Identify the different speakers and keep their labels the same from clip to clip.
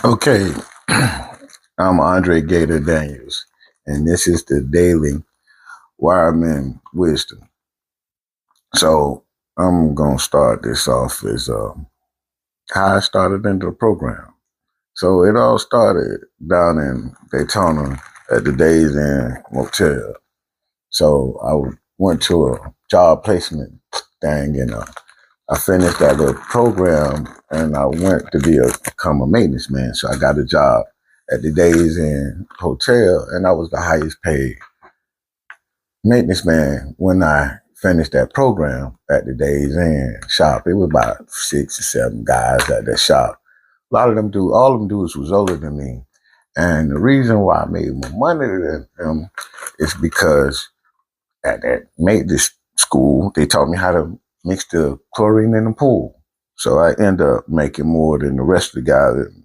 Speaker 1: Okay, I'm Andre Gator Daniels, and this is the Daily Wireman Wisdom. So I'm gonna start this off as how I started into the program. So it all started down in Daytona at the Days Inn Motel. So I went to a job placement thing, and I finished that little program, and I went to become a maintenance man. So I got a job at the Days Inn Hotel, and I was the highest paid maintenance man when I finished that program at the Days Inn shop. It was about 6 or 7 guys at that shop. All of them dudes was older than me. And the reason why I made more money than them is because at that maintenance school, they taught me how to mix the chlorine in the pool. So I end up making more than the rest of the guys in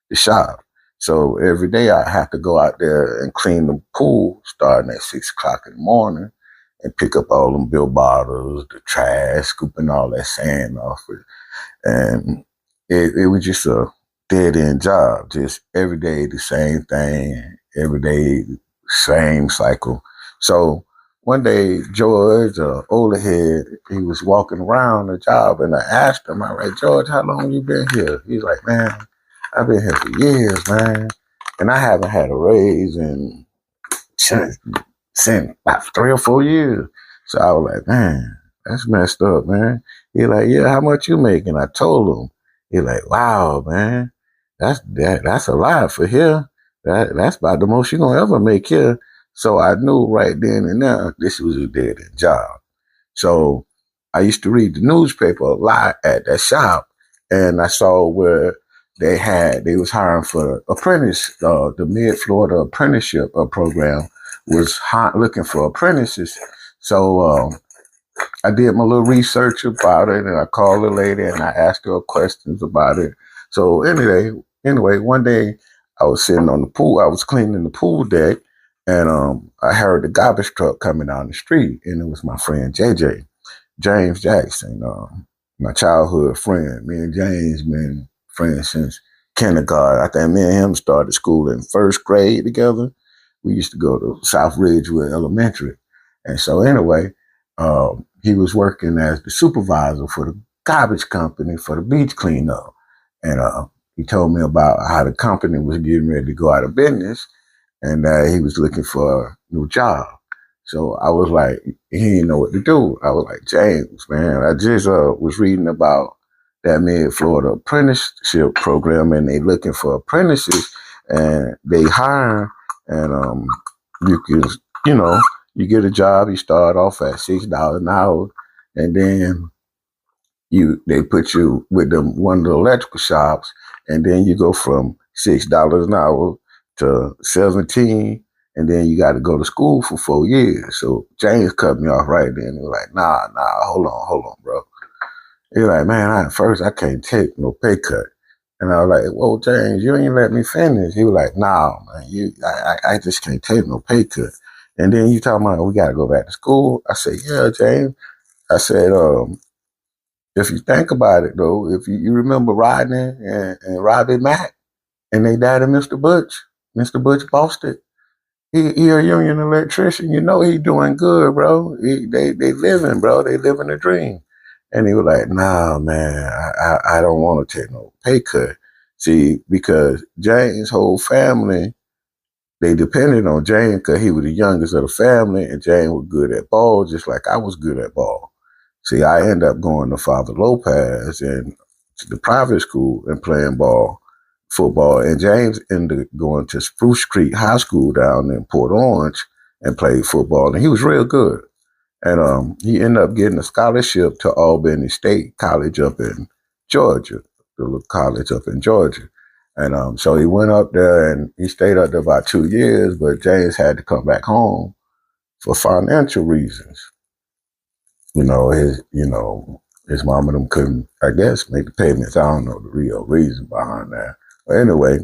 Speaker 1: the shop. So every day I have to go out there and clean the pool starting at 6 o'clock in the morning and pick up all them bill bottles, the trash, scooping all that sand off it. And it was just a dead end job, just every day the same thing, every day same cycle. So one day, George, older head, he was walking around the job, and I asked him, all right, George, how long you been here? He's like, man, I've been here for years, man, and I haven't had a raise since about 3 or 4 years. So I was like, man, that's messed up, man. He's like, yeah, how much you making? I told him. He's like, wow, man, that's a lot for here. That's about the most you're gonna ever make here. So I knew right then and there this was a dead end job. So I used to read the newspaper a lot at that shop, and I saw where they was hiring for apprentice, the Mid Florida apprenticeship program was looking for apprentices. So I did my little research about it, and I called the lady and I asked her questions about it. So anyway, one day I was sitting on the pool. I was cleaning the pool deck, and I heard the garbage truck coming down the street, and it was my friend JJ, James Jackson, my childhood friend. Me and James been friends since kindergarten. I think me and him started school in first grade together. We used to go to South Ridgewood Elementary. And so anyway, he was working as the supervisor for the garbage company for the beach cleanup. And he told me about how the company was getting ready to go out of business, and he was looking for a new job. So I was like, he didn't know what to do. I was like, James, man, I just was reading about that Mid Florida apprenticeship program, and they looking for apprentices, and they hire, and you can, you know, you get a job, you start off at $6 an hour, and then they put you with one of the electrical shops, and then you go from $6 an hour to 17, and then you got to go to school for 4 years. So James cut me off right then. He was like, nah, hold on, bro. He was like, man, at first I can't take no pay cut. And I was like, well, James, you ain't let me finish. He was like, nah, man, I just can't take no pay cut. And then you talking about we got to go back to school. I said, yeah, James. I said, if you think about it, though, if you remember Rodney and Robbie Mack and they died of Mr. Butch Boston. He a union electrician. You know he doing good, bro. They living, bro. They living a dream. And he was like, nah, man, I don't want to take no pay cut. See, because James' whole family, they depended on James because he was the youngest of the family, and James was good at ball, just like I was good at ball. See, I ended up going to Father Lopez and to the private school and playing football. And James ended up going to Spruce Creek High School down in Port Orange and played football. And he was real good. And he ended up getting a scholarship to Albany State College up in Georgia, the little college up in Georgia. And so he went up there and he stayed up there about 2 years, but James had to come back home for financial reasons. His mom and them couldn't, I guess, make the payments. I don't know the real reason behind that. But anyway,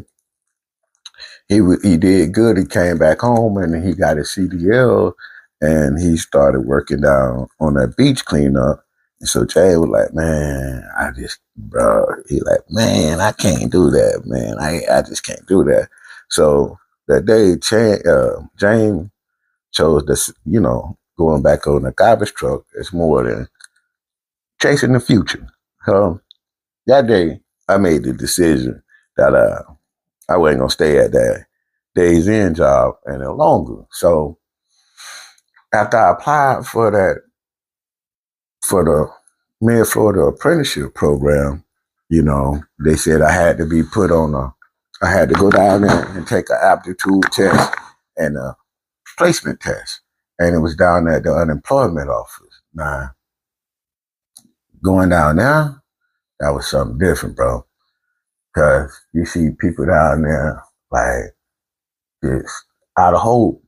Speaker 1: he did good. He came back home and he got his CDL, and he started working down on that beach cleanup. And so Jay was like, man, bro, he like, man, I can't do that, man. I just can't do that. So that day, James chose this, going back on the garbage truck is more than chasing the future. So that day, I made the decision that I wasn't gonna stay at that Days Inn job any longer. So after I applied for the Mid Florida Apprenticeship Program, they said I had to be I had to go down there and take an aptitude test and a placement test. And it was down at the unemployment office. Now, going down there, that was something different, bro. Because you see people down there like just out of hope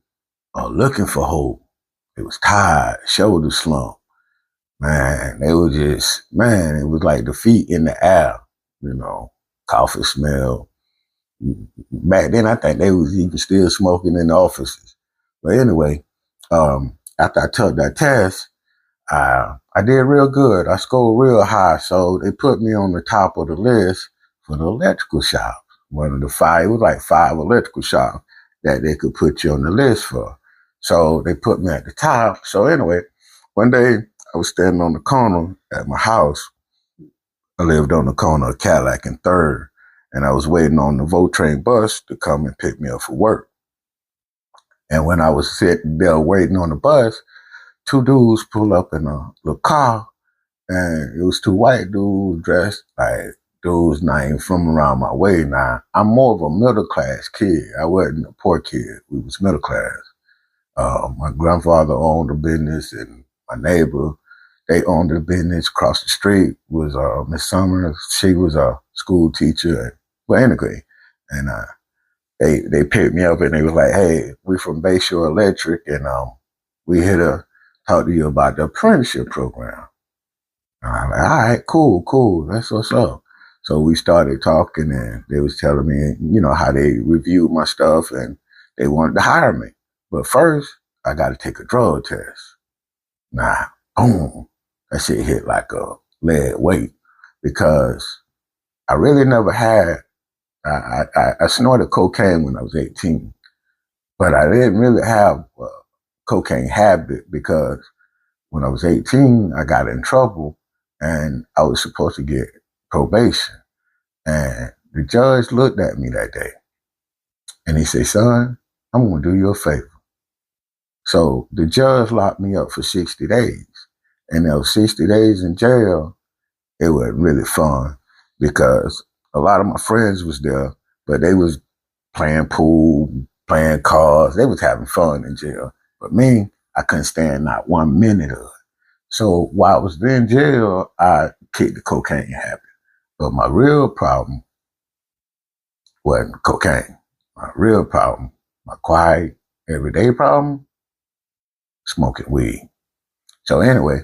Speaker 1: or looking for hope. It was tired, shoulder slump. Man, it was like the feet in the air, coffee smell. Back then, I think they was even still smoking in the offices. But anyway, after I took that test, I did real good. I scored real high, so they put me on the top of the list for the electrical shop. One of the it was like 5 electrical shops that they could put you on the list for. So they put me at the top. So anyway, one day I was standing on the corner at my house. I lived on the corner of Cadillac and 3rd, and I was waiting on the Votrain bus to come and pick me up for work. And when I was sitting there waiting on the bus, 2 dudes pulled up in a little car, and it was 2 white dudes dressed like dudes not even from around my way. Now, I'm more of a middle class kid. I wasn't a poor kid. We was middle class. My grandfather owned a business, and my neighbor, they owned a business across the street. Was Miss Summers. She was a school teacher. But anyway, and they picked me up and they was like, "Hey, we from Bayshore Electric, and we here to talk to you about the apprenticeship program." And I'm like, "All right, cool. That's what's up." So we started talking, and they was telling me, how they reviewed my stuff, and they wanted to hire me. But first, I got to take a drug test. Nah, boom, that shit hit like a lead weight because I really never had. I snorted cocaine when I was 18, but I didn't really have a cocaine habit because when I was 18, I got in trouble and I was supposed to get probation. And the judge looked at me that day and he said, "Son, I'm going to do you a favor." So the judge locked me up for 60 days. And those 60 days in jail, it was really fun because a lot of my friends was there, but they was playing pool, playing cards. They was having fun in jail. But me, I couldn't stand not 1 minute of it. So while I was in jail, I kicked the cocaine habit. But my real problem wasn't cocaine. My real problem, my quiet, everyday problem, smoking weed. So anyway,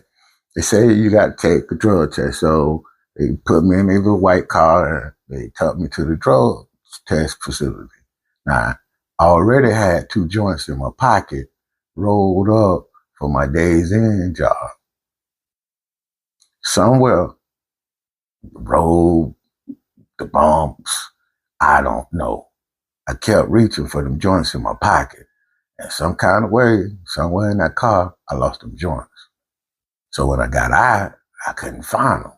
Speaker 1: they say you got to take a drug test. So they put me in a little white car and they took me to the drug test facility. Now, I already had 2 joints in my pocket rolled up for my Days Inn job. Somewhere, the road, the bumps, I don't know. I kept reaching for them joints in my pocket. And some kind of way, somewhere in that car, I lost them joints. So when I got out, I couldn't find them.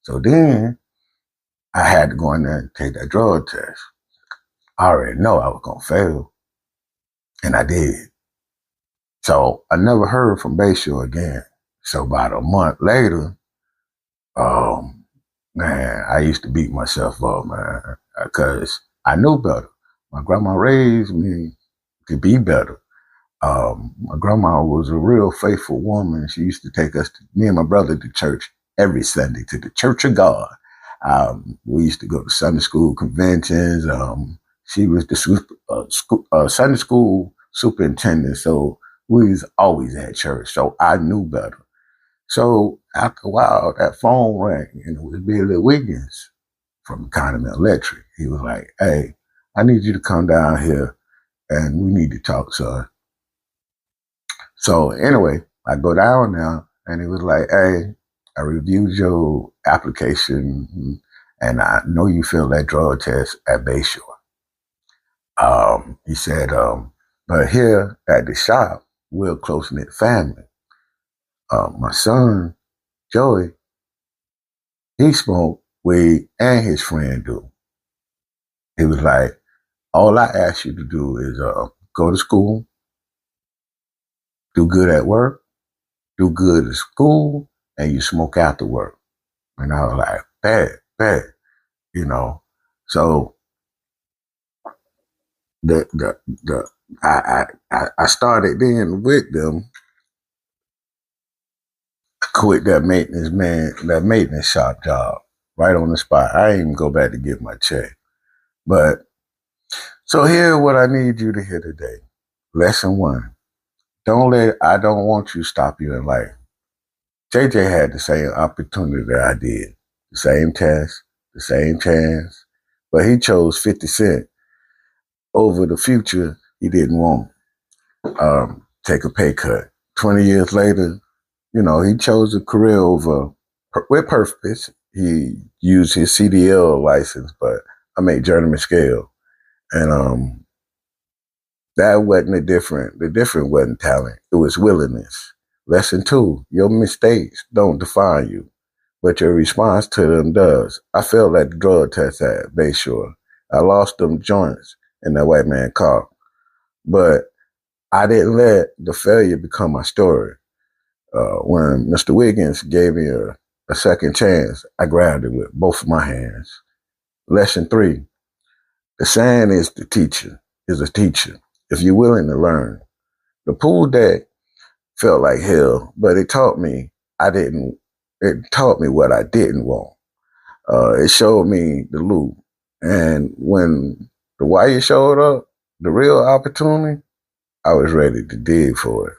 Speaker 1: So then I had to go in there and take that drug test. I already know I was going to fail. And I did. So I never heard from Bayshore again. So about a month later, man, I used to beat myself up, man, because I knew better. My grandma raised me to be better. My grandma was a real faithful woman. She used to take me and my brother, to church every Sunday, to the Church of God. We used to go to Sunday school conventions. She was the Sunday school superintendent, so we was always at church. So I knew better. So after a while, that phone rang, and it was Billy Wiggins from Economy Electric. He was like, "Hey, I need you to come down here, and we need to talk, son." So anyway, I go down there, and he was like, "Hey, I reviewed your application, and I know you failed that drug test at Bayshore. He said, but here at the shop, we're a close-knit family. My son, Joey, he smoked weed and his friend do. He was like, all I ask you to do is go to school, do good at work, do good at school, and you smoke after work. And I was like, bad, you know. So I started then with them. I quit that maintenance shop job right on the spot. I didn't even go back to get my check. But so here what I need you to hear today. Lesson 1. I don't want you to stop you in life. JJ had the same opportunity that I did. The same test, the same chance. But he chose 50 Cent over the future he didn't want. Take a pay cut. 20 years later, he chose a career with purpose. He used his CDL license, but I made journeyman scale. And that wasn't the different wasn't talent. It was willingness. Lesson 2, your mistakes don't define you, but your response to them does. I failed at the drug test at Bayshore. I lost them joints in that white man car. But I didn't let the failure become my story. When Mr. Wiggins gave me a second chance, I grabbed it with both of my hands. Lesson 3, the saying is a teacher. If you're willing to learn. The pool deck felt like hell, but it taught me what I didn't want. It showed me the loop. And when the wire showed up, the real opportunity, I was ready to dig for it.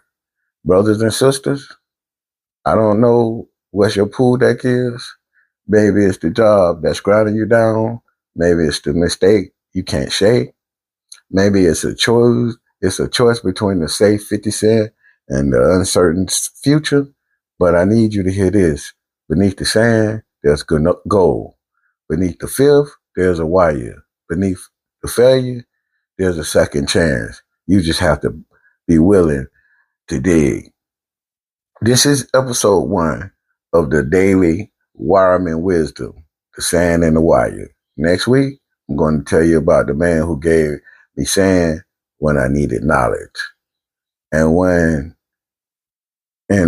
Speaker 1: Brothers and sisters, I don't know what your pool deck is. Maybe it's the job that's grinding you down. Maybe it's the mistake you can't shake. Maybe it's a choice. It's a choice between the safe 50 Cent and the uncertain future. But I need you to hear this. Beneath the sand, there's gold. Beneath the fifth, there's a wire. Beneath the failure, there's a second chance. You just have to be willing to dig. This is episode 1 of the Daily Wireman Wisdom, the sand and the wire. Next week, I'm going to tell you about the man who gave me sand when I needed knowledge. And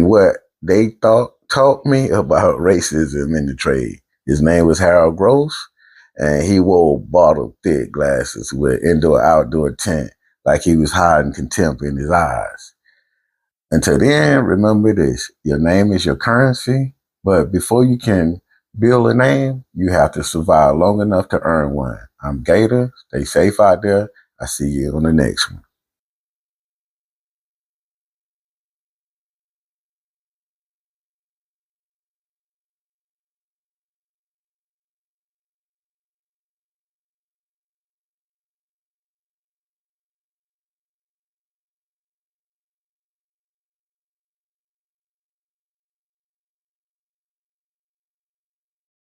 Speaker 1: what they taught me about racism in the trade. His name was Harold Gross, and he wore bottle thick glasses with indoor-outdoor tint, like he was hiding contempt in his eyes. Until then, remember this, your name is your currency, but before you can build a name, you have to survive long enough to earn one. I'm Gator. Stay safe out there. I see you on the next one.